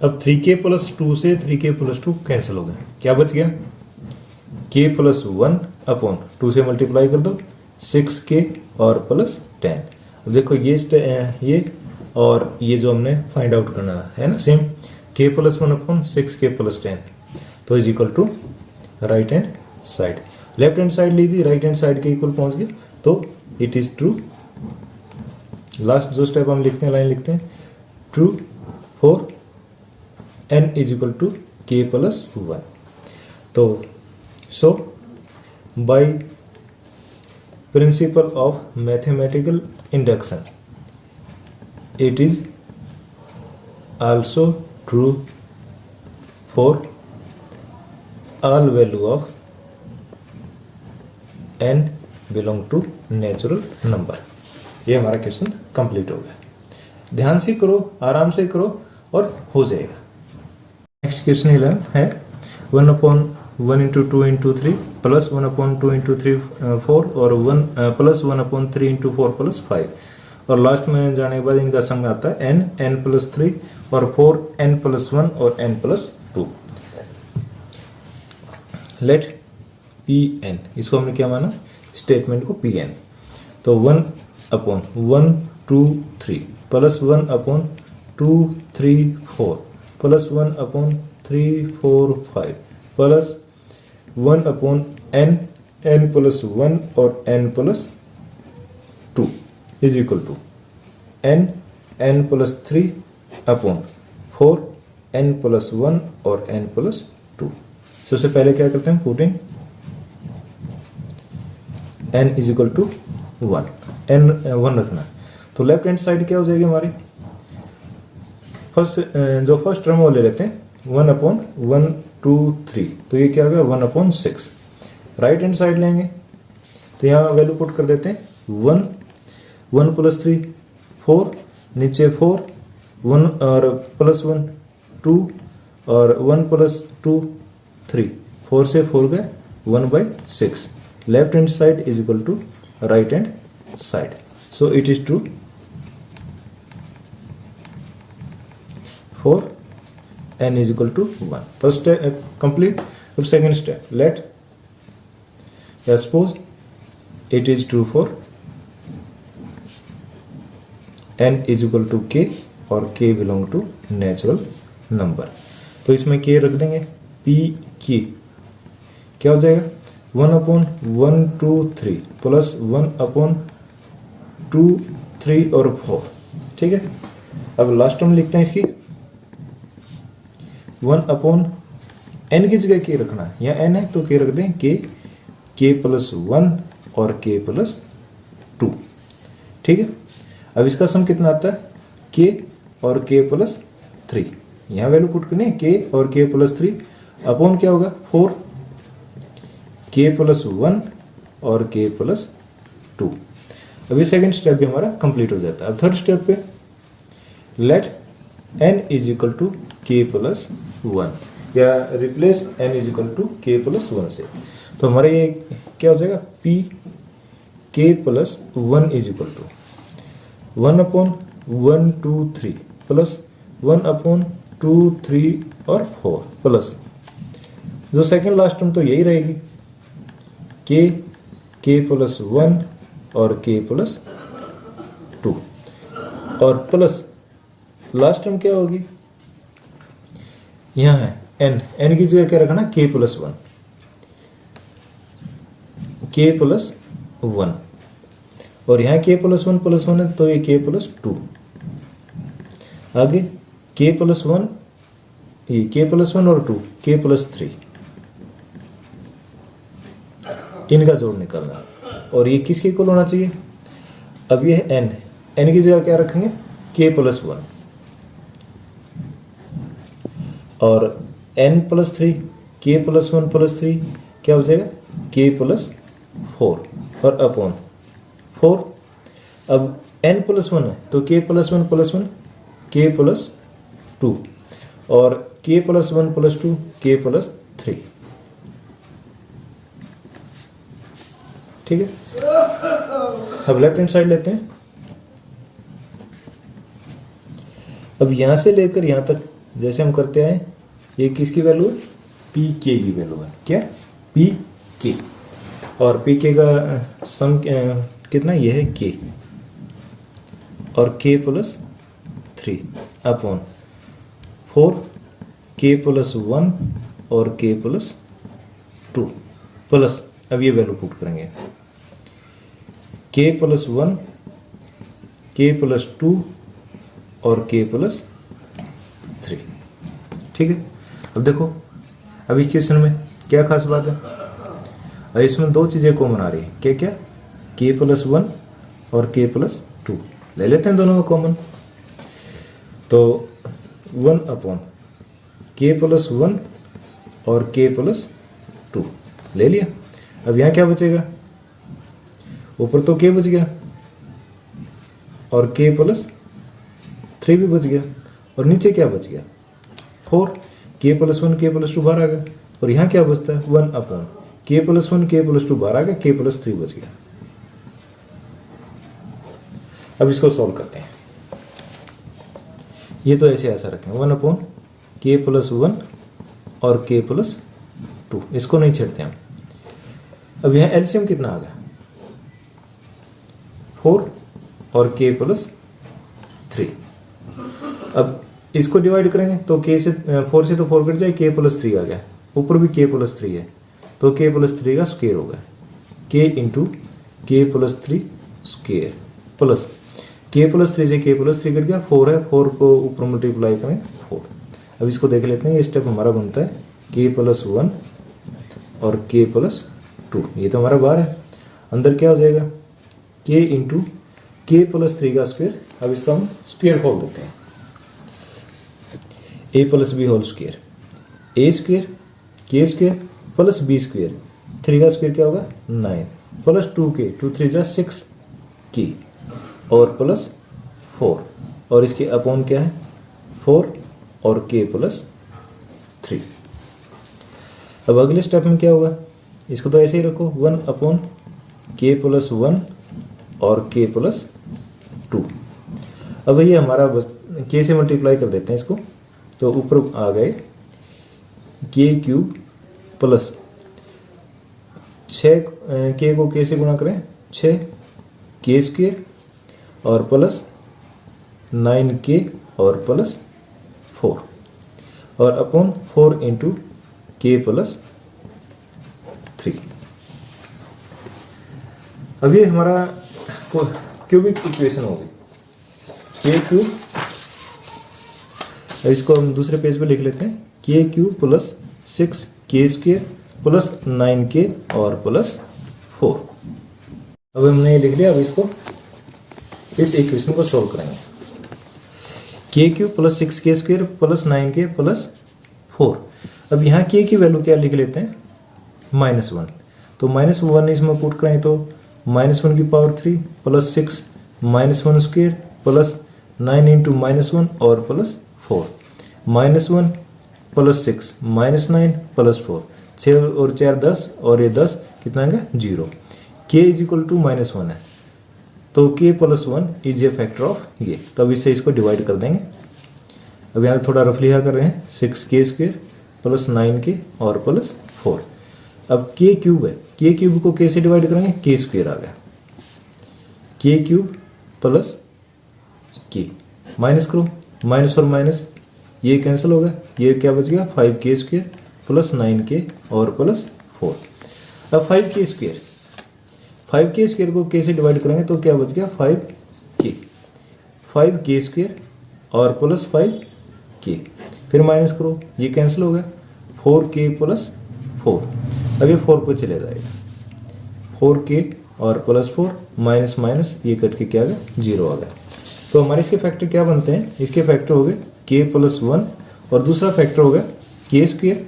अब 3k प्लस 2 से 3k प्लस 2 कैंसिल हो गया, क्या बच गया k प्लस 1 अपॉन 2 से मल्टीप्लाई कर दो 6k और प्लस 10। अब देखो ये और ये जो हमने फाइंड आउट करना है ना same, k plus 1 upon 6k plus 10 तो is equal to right hand side. Left hand side ली थी, राइट हैंड साइड के इक्वल पहुंच गए तो इट इज ट्रू। लास्ट जो स्टेप हम लिखते हैं, लाइन लिखते हैं, true for n is equal to k plus 1। तो so by principle of mathematical induction it is also true for all value of n belong to natural number। ये हमारा क्वेश्चन कंप्लीट हो गया। ध्यान से करो, आराम से करो और हो जाएगा। नेक्स्ट क्वेश्चन 11 है 1 upon 1 into 2 into 3 plus 1 upon 2 into 3 4 और 1 प्लस 1 अपॉन 3 इंटू 4 प्लस 5 और लास्ट में जाने के बाद इनका सम आता है n प्लस 3 और 4 n प्लस 1 और n प्लस 2। लेट Pn, इसको हमने क्या माना, स्टेटमेंट को Pn। तो 1 upon 1 2 3 plus 1 upon 2 3 4 plus 1 upon 3 4 5 plus 1 upon n plus 1 और n plus 2 is equal to n plus 3 upon 4 n plus 1 और n प्लस 2। सबसे पहले क्या करते हैं, putting n is equal to 1, n 1 रखना। तो लेफ्ट हैंड साइड क्या हो जाएगी हमारी, जो फर्स्ट टर्म वो ले लेते हैं 1 अपॉन 1 2 3 तो ये क्या होगा 1 अपॉन 6। राइट हैंड साइड लेंगे तो यहाँ वैल्यू पुट कर देते हैं 1 प्लस 3 4 नीचे 4 1 और प्लस 1 2 और 1 प्लस 2 3 4 से 4 गए 1/6। Left hand side is equal to right hand side, so it is true for n is equal to 1। First step complete. अब second step, let suppose it is true for n is equal to k और k belong to natural number. तो इसमें k रख देंगे, p k क्या हो जाएगा 1 अपॉन 1 2 3 प्लस 1 अपॉन 2 3 और 4। ठीक है, अब लास्ट टर्म लिखते हैं इसकी 1 अपॉन n की जगह k रखना है, या n है तो k रख दें k प्लस 1 और k प्लस 2। ठीक है, अब इसका सम कितना आता है k और k प्लस 3, यहाँ वैल्यू पुट करनी है k और k प्लस 3 अपॉन क्या होगा 4 k प्लस 1 और k प्लस 2। अभी सेकेंड स्टेप भी हमारा कंप्लीट हो जाता है। अब थर्ड स्टेप पे let n is equal to k plus 1 या replace n is equal to k plus 1 से, तो हमारे ये क्या हो जाएगा p k plus 1 is equal to 1 upon 1 2 3 plus 1 upon 2 3 और 4 प्लस जो सेकेंड लास्ट टर्म तो यही रहेगी k प्लस 1 और k प्लस 2 और प्लस लास्ट टर्म क्या होगी, यहां है n की जगह क्या रखना k प्लस 1 k प्लस 1 और यहाँ k प्लस 1 है तो ये k प्लस 2। आगे k प्लस 1 ये k प्लस 1 और 2 k प्लस 3, इनका जोड़ निकालना और ये किसके इक्वल होना चाहिए। अब ये है n की जगह क्या रखेंगे k प्लस 1 और n plus 3 k plus 1 plus 3 क्या हो जाएगा k प्लस 4 और अपॉन 4। अब n प्लस 1 है तो k plus 1 plus 1 k plus 2 और k plus 1 plus 2 k plus 3। ठीक है। अब लेफ्ट हैंड साइड लेते हैं। अब यहां से लेकर यहां तक जैसे हम करते आए, ये किसकी वैल्यू है? पी के की वैल्यू है। क्या? पी के। और पी के का सम कितना? ये है के, और के प्लस 3 अपॉन 4 के प्लस 1 और के प्लस 2 प्लस, अब ये वैल्यू पुट करेंगे, के प्लस 1 के प्लस 2 और के प्लस 3। ठीक है। अब देखो, अब इस क्वेश्चन में क्या खास बात है? और इसमें दो चीजें कॉमन आ रही है। क्या क्या? के प्लस 1 और के प्लस 2 ले लेते हैं दोनों को कॉमन। तो 1 अपॉन के प्लस 1 और के प्लस 2 ले लिया। अब यहां क्या बचेगा? ऊपर तो के बच गया और के प्लस 3 भी बच गया, और नीचे क्या बच गया? 4 के प्लस 1 के प्लस 2 बाहर आ गया, और यहां क्या बचता है? 1 अपॉन के प्लस 1 के प्लस 2 बाहर आ गया, के प्लस 3 बच गया। अब इसको सॉल्व करते हैं। ये तो ऐसे ऐसा रखें, 1 अपॉन के प्लस 1 और के प्लस 2, इसको नहीं छेड़ते हम। अब यहां एलसीएम कितना आ गया? 4 और के प्लस 3। अब इसको डिवाइड करेंगे तो के से 4 से तो 4 कट जाए, के प्लस 3 आ गया, ऊपर भी के प्लस 3 है, तो के प्लस 3 का स्क्वायर होगा, के इंटू के प्लस 3 स्क्वायर प्लस के प्लस 3 से के प्लस 3 कट गया, 4 है, 4 को ऊपर मल्टीप्लाई करें 4। अब इसको देख लेते हैं। ये स्टेप हमारा बनता है के प्लस 1 और के प्लस 2, ये तो हमारा बाहर है। अंदर क्या हो जाएगा? के इंटू के प्लस 3 का स्क्वायर। अब इसका हम स्क्वायर खोल देते हैं, ए प्लस बी होल स्क्वायर, ए स्क्वायर के स्क्वायर प्लस बी स्क्वायर, 3 का स्क्वायर क्या होगा? 9 प्लस 2 के, 2 3 जा 6 की, और प्लस 4, और इसके अपॉन क्या है? 4 और के प्लस 3। अब अगले स्टेप में क्या होगा? इसको तो ऐसे ही रखो, 1 अपॉन के प्लस 1 और के प्लस 2। अब ये हमारा बस के से मल्टीप्लाई कर देते हैं इसको, तो ऊपर आ गए के क्यूब प्लस 6 के को के से गुणा करें 6 के स्क्वायर, और प्लस 9 के और प्लस 4, और अपॉन 4 इंटू के प्लस 3। अब ये हमारा क्यूबिक इक्वेशन होगी, के क्यूब। इसको हम दूसरे पेज पे लिख लेते हैं, के क्यूब प्लस 6 के स्क्वायर प्लस 9 के और प्लस 4। अब हमने ये लिख लिया। अब इसको, इस इक्वेशन को सॉल्व करेंगे। के क्यूब प्लस 6 के स्क्वायर प्लस 9 के प्लस 4। अब यहाँ के की वैल्यू क्या लिख लेते हैं? -1। तो -1 इसमें पुट करें तो -1 की power 3 plus 6 -1 square plus 9 into -1 और प्लस 4, -1 प्लस 6 -9 प्लस 4, 6 और 4 10, और ये 10 कितना आएगा? 0। के इज इक्वल टू -1 है, तो के plus 1 is a factor of ये। तब इससे इसको डिवाइड कर देंगे। अब यहाँ थोड़ा रफली यहाँ कर रहे हैं, 6 के स्क्वायर प्लस 9 के और प्लस 4। अब के क्यूब है, के क्यूब को के से डिवाइड करेंगे, के स्क्वायर आ गया, के क्यूब प्लस के, माइनस करो, माइनस और माइनस ये कैंसिल हो गया, ये क्या बच गया? 5 के स्क्वायर प्लस 9 के और प्लस 4। अब 5 के स्क्वायर, 5 के स्क्वायर को के से डिवाइड करेंगे तो क्या बच गया? 5 के, 5 के स्क्वायर और प्लस 5 के, फिर माइनस करो, ये कैंसिल हो गया, 4 के प्लस 4। अब ये 4 पे चले जाएगा, 4 के और प्लस 4, माइनस माइनस ये कट के क्या आ गया? 0 आ गया। तो हमारे इसके फैक्टर क्या बनते हैं? इसके फैक्टर हो गए के प्लस 1, और दूसरा फैक्टर हो गया के स्क्वायर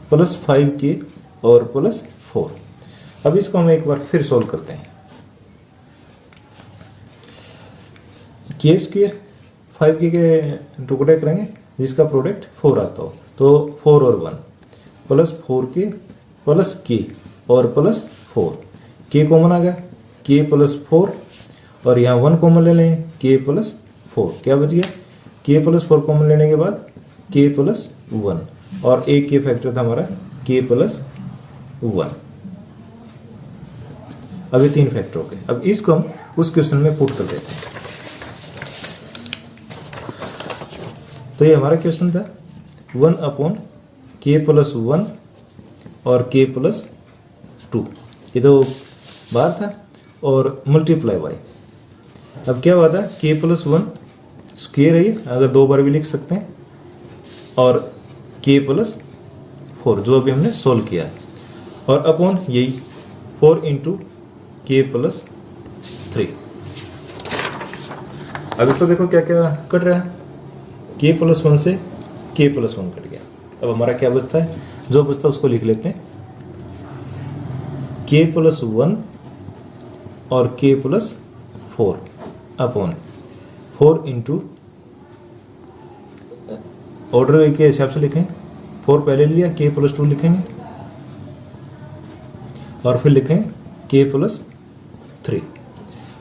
प्लस 5 के और प्लस 4। अब इसको हम एक बार फिर सोल्व करते हैं। के स्क्वायर 5 के टुकड़े करेंगे जिसका प्रोडक्ट 4 आता हो, तो 4 और 1 प्लस 4 के प्लस के और प्लस 4। के कॉमन आ गया, के प्लस 4 और यहाँ 1 कॉमन ले लेंगे, के प्लस 4 क्या बच गया, के प्लस 4 कॉमन लेने के बाद के प्लस 1 और एक के फैक्टर था हमारा के प्लस 1। अब ये 3 फैक्टर हो गए। अब इसको हम उस क्वेश्चन में पुट कर देते हैं। तो ये हमारा क्वेश्चन था 1 अपॉन के प्लस 1 और के प्लस 2, ये तो बार था और मल्टीप्लाई बाई। अब क्या हुआ था, के प्लस 1 स्क्वायर है, अगर 2 बार भी लिख सकते हैं, और के प्लस 4 जो अभी हमने सोल्व किया है, और अपॉन यही 4 इंटू के प्लस 3। अब इसको देखो क्या क्या कट रहा है, के प्लस 1 से के प्लस 1 कट गया। अब हमारा क्या बचता है, जो बचता है उसको लिख लेते हैं, के प्लस 1 और के प्लस 4 अपॉन 4 इंटू, ऑर्डर के हिसाब से लिखें, 4 पहले लिया, के प्लस 2 लिखेंगे और फिर लिखें के प्लस 3।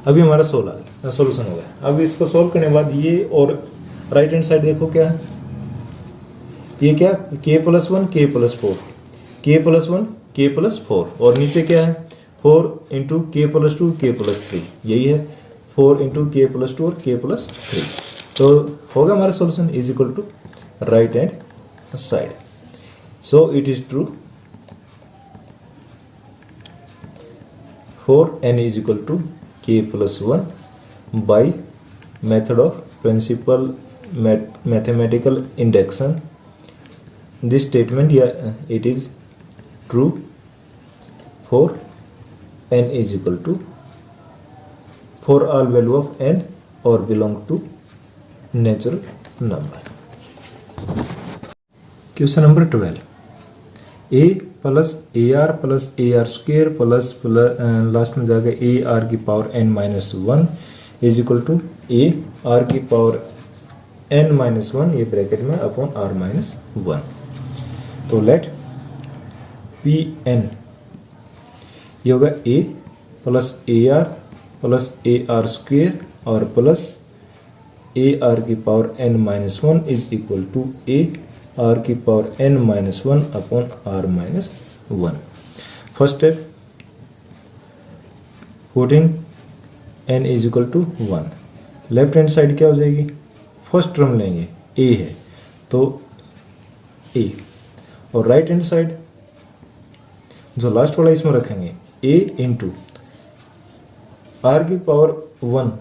अभी हमारा सोल्यूशन हो गया। अब इसको सोल्व करने के बाद ये और राइट हैंड साइड देखो क्या है, ये क्या, के प्लस 1 के प्लस 4, के प्लस 1 के प्लस 4 और नीचे क्या है 4 इंटू के प्लस 2 के प्लस 3, यही है 4 इंटू के प्लस 2 और के प्लस 3। तो होगा हमारा solution is equal to right hand side. So it is true for n is equal to k plus 1 by method of principal mathematical induction. This statement, yeah, it is true for n is equal to, for all value of n or belong to natural number. Question number 12. a plus A R square plus last में जाएगा ए आर की power N minus 1 is equal to A R की पावर एन माइनस 1, ये ब्रैकेट में अपॉन आर माइनस 1। तो लेट पी एन ये होगा A plus A R square और प्लस ए आर की power N minus 1 is equal to A R की power N minus 1 upon R minus 1। First step, putting N is equal to 1, left hand side क्या हो जाएगी, फर्स्ट टर्म लेंगे ए है तो ए, और राइट हैंड साइड जो लास्ट वाला इसमें रखेंगे ए इंटू आर की पावर 1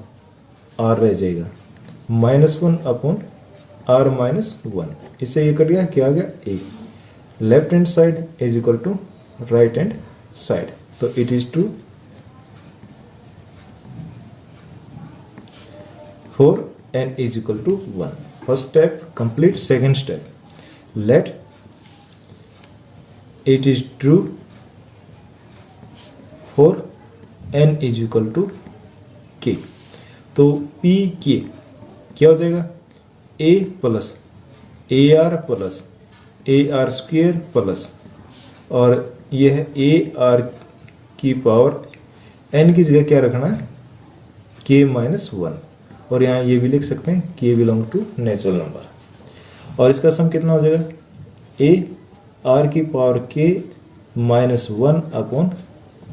आर रह जाएगा माइनस 1 अपॉन आर माइनस 1, इससे ये कट गया, क्या आ गया ए। Left hand side is equal to right hand side, तो it is true for n is equal to 1। First step complete. Second step, let it is true for n is equal to k। तो p k क्या हो जाएगा, a plus A R square plus, और यह है ए आर की पावर n की जगह क्या रखना है, k माइनस 1, और यहाँ ये भी लिख सकते हैं k belong to natural number. और इसका सम कितना हो जाएगा, ए आर की power k minus 1 upon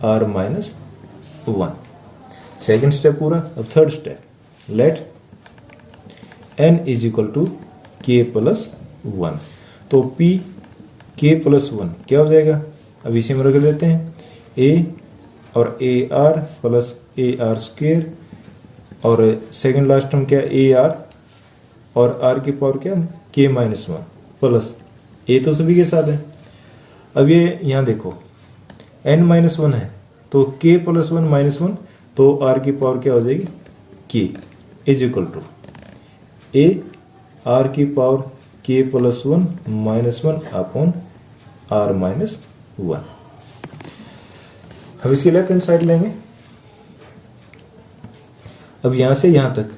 R minus 1। Second step पूरा। अब third step, let n is equal to k plus 1। तो p k प्लस 1 क्या हो जाएगा, अब इसी में रख देते हैं a और A R plus A R square, और सेकेंड लास्ट टर्म क्या ए आर और आर की पावर क्या k माइनस 1 प्लस a तो सभी के साथ है। अब ये यहाँ देखो n माइनस 1 है तो k प्लस 1 माइनस 1, तो आर की पावर क्या हो जाएगी k is equal to A R की power k plus 1 minus 1 upon R minus 1। अब इसकी लेफ्ट हैंड साइड लेंगे। अब यहां से यहां तक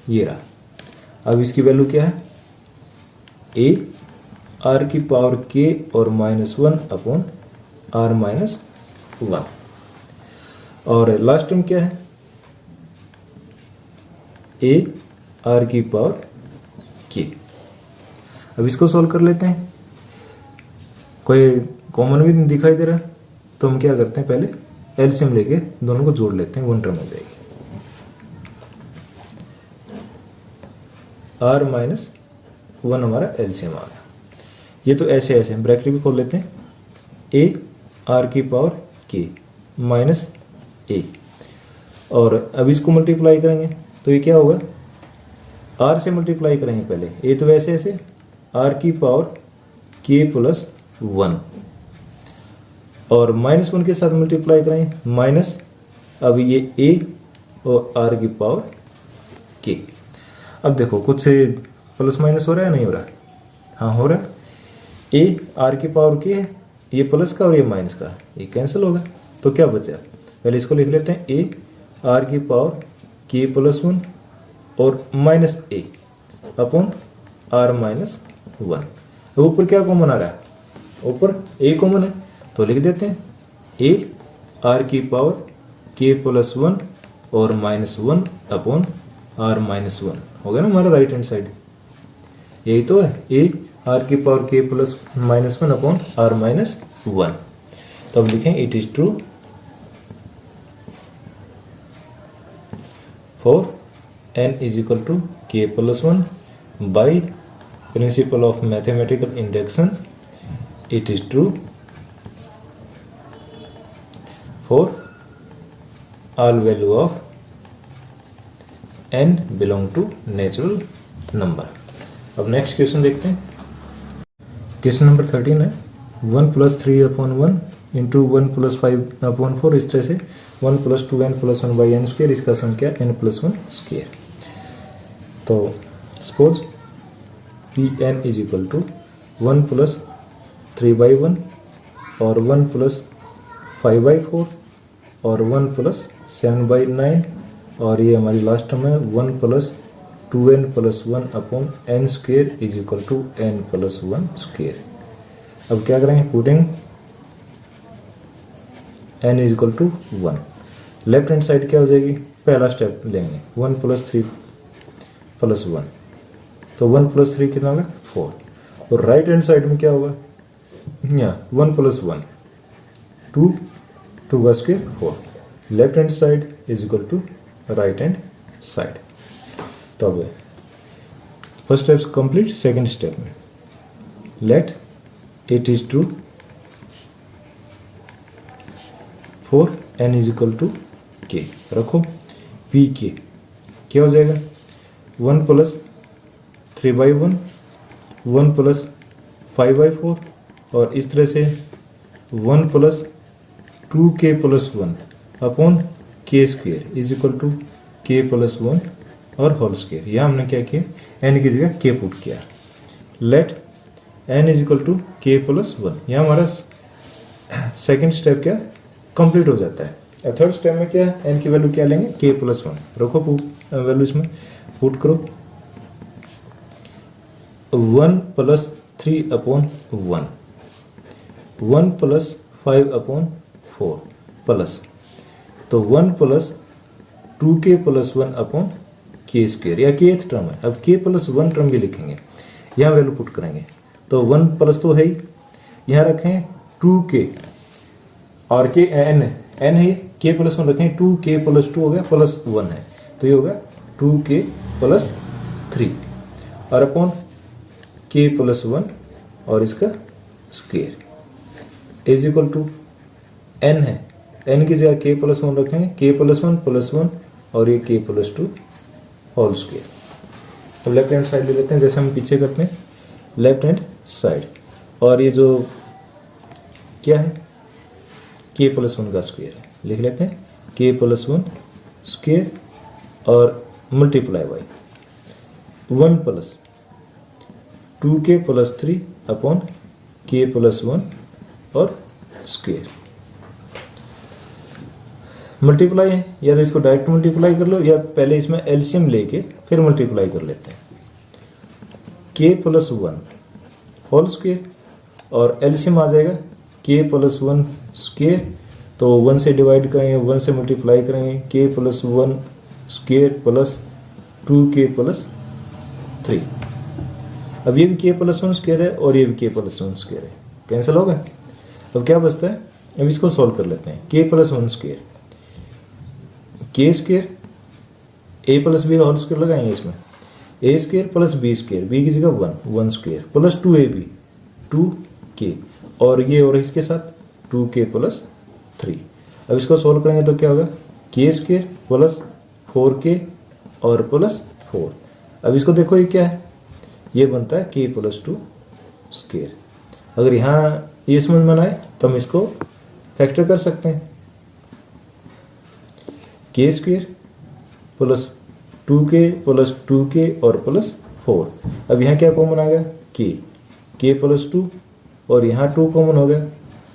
ये रहा। अब इसकी वैल्यू क्या है, ए आर की पावर k और माइनस 1 अपॉन आर माइनस 1। और लास्ट टर्म क्या है, ए आर की पावर के। अब इसको सॉल्व कर लेते हैं, कोई कॉमन भी नहीं दिखाई दे रहा, तो हम क्या करते हैं, पहले एलसीएम लेके दोनों को जोड़ लेते हैं, वन टर्म हो जाएगी। आर माइनस वन हमारा एलसीएम आ गया। ये तो ऐसे ऐसे हम ब्रैकेट भी खोल लेते हैं, ए आर की पावर के माइनस ए, और अब इसको मल्टीप्लाई करेंगे तो ये क्या होगा, आर से मल्टीप्लाई करेंगे पहले, ए तो ऐसे ऐसे आर की पावर के प्लस वन, और माइनस वन के साथ मल्टीप्लाई करेंगे माइनस, अब ये ए और आर की पावर के। अब देखो कुछ से प्लस माइनस हो रहा है, नहीं हो रहा, हाँ हो रहा है, ए आर की पावर के है, ये प्लस का और ये माइनस का, ये कैंसिल होगा, तो क्या बचा, पहले इसको लिख लेते हैं, ए आर की पावर के प्लस वन और minus A upon R minus one. अब ऊपर क्या कॉमन आ रहा है, ऊपर ए कॉमन है, तो लिख देते हैं ए आर की पावर के प्लस वन और minus one upon R minus one, हो गया ना हमारा राइट हैंड साइड, यही तो है, ए आर की power K plus minus one upon R minus one. तो अब लिखें it is true for n is equal to k plus 1 by principle of mathematical induction, it is true for all value of n belong to natural number। अब नेक्स्ट क्वेश्चन देखते हैं, क्वेश्चन नंबर 13 है, 1 plus 3 upon 1 into 1 plus 5 upon 4, इस तरह से 1 plus 2n plus 1 by N square, इसका सम क्या, n प्लस 1 स्क्र। तो suppose P N is equal to 1 plus 3 by 1 और 1 प्लस 5 बाई 4 और 1 प्लस 7 बाई 9, और ये हमारी लास्ट टर्म है 1 plus 2n plus 1 upon N square is equal to n plus 1 square. अब क्या करेंगे, putting n is equal to 1, left hand side क्या हो जाएगी, पहला स्टेप लेंगे 1 प्लस 3 प्लस 1, तो 1 प्लस 3 कितना होगा 4, और राइट हैंड साइड में क्या होगा, यहाँ 1 प्लस 1 2, 2 का square 4, left hand side is equal to right hand side. तो अब first step complete, second step में let it is true for n is equal to K, रखो पी के क्या हो जाएगा, 1 प्लस 3 बाई 1, 1 प्लस 5 बाई 4, और इस तरह से 1 प्लस 2k प्लस 1 अपॉन के square is equal to K plus 1 और होल स्क्वेयर। यहाँ हमने क्या किया, n की जगह k पुट किया, let n is equal to K plus 1। यहाँ हमारा सेकेंड स्टेप क्या कंप्लीट हो जाता है। थर्ड स्टेप में क्या है, n की वैल्यू क्या लेंगे, k प्लस 1, रखो वैल्यू इसमें पुट करो, 1 plus 3 upon 1, 1 plus 5 upon 4 plus, तो 1 प्लस 2k प्लस 1 अपॉन के स्क्वेयर, या के टर्म है, अब k प्लस 1 टर्म भी लिखेंगे, यहाँ वैल्यू पुट करेंगे, तो 1 प्लस तो है ही, यहाँ रखें 2k और k n है, k प्लस 1 रखें, 2k प्लस 2 हो गया प्लस 1 है, तो ये होगा 2k प्लस 3 और अपॉन k प्लस 1 और इसका square is equal to n है, n की जगह k प्लस 1 रखेंगे, k प्लस 1 और ये k प्लस 2 होल स्क्वेयर। अब लेफ्ट हैंड साइड ले लेते हैं, जैसे हम पीछे करते हैं लेफ्ट हैंड साइड, और ये जो क्या है k प्लस 1 का स्क्वेयर है, लिख लेते हैं k प्लस 1 स्क्वेयर और multiply by 1 plus 2k plus 3 upon k plus 1 और स्क्वेयर। मल्टीप्लाई है, या तो इसको डायरेक्ट मल्टीप्लाई कर लो, या पहले इसमें एलसीएम लेके फिर मल्टीप्लाई कर लेते हैं, k प्लस 1 होल स्क्वेयर और एलसीएम आ जाएगा k प्लस 1 स्क्वेयर तो 1 से डिवाइड करेंगे, 1 से मल्टीप्लाई करेंगे, k plus 1 square plus 2k plus 3। अब ये भी k प्लस 1 स्क्वायर है और ये भी k प्लस 1 स्क्वायर है, कैंसिल हो गया। अब क्या बचता है, अब इसको सॉल्व कर लेते हैं। k plus 1 square, k square a plus B का होल स्क्वायर लगाएंगे इसमें, a square plus b square, b की जगह 1 स्क्वायर प्लस 2ab 2k, और ये और इसके साथ 2k प्लस 3। अब इसको सॉल्व करेंगे तो क्या होगा, k स्क्वायर प्लस 4k और प्लस 4। अब इसको देखो ये क्या है, ये बनता है k प्लस 2 स्क्वायर। अगर यहाँ ये समझ में आए तो हम इसको फैक्टर कर सकते हैं, k square plus 2k plus 2k और प्लस 4। अब यहाँ क्या कॉमन आ गया, k प्लस 2 और यहाँ 2 कॉमन हो गया,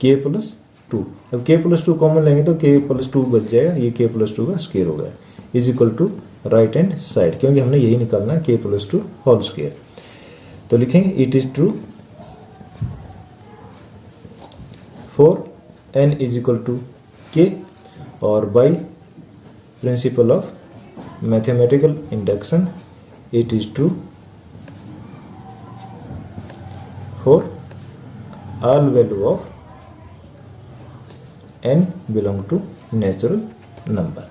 k प्लस 2। अब k प्लस 2 कॉमन लेंगे तो k प्लस 2 बच जाएगा, ये k प्लस 2 का स्क्वायर हो गया, is equal to right hand side, क्योंकि हमने यही निकालना है, k प्लस 2 होल स्क्वायर। तो लिखेंगे it is true for n is equal to k, और by principle of mathematical induction it is true for all value of n belong to natural number।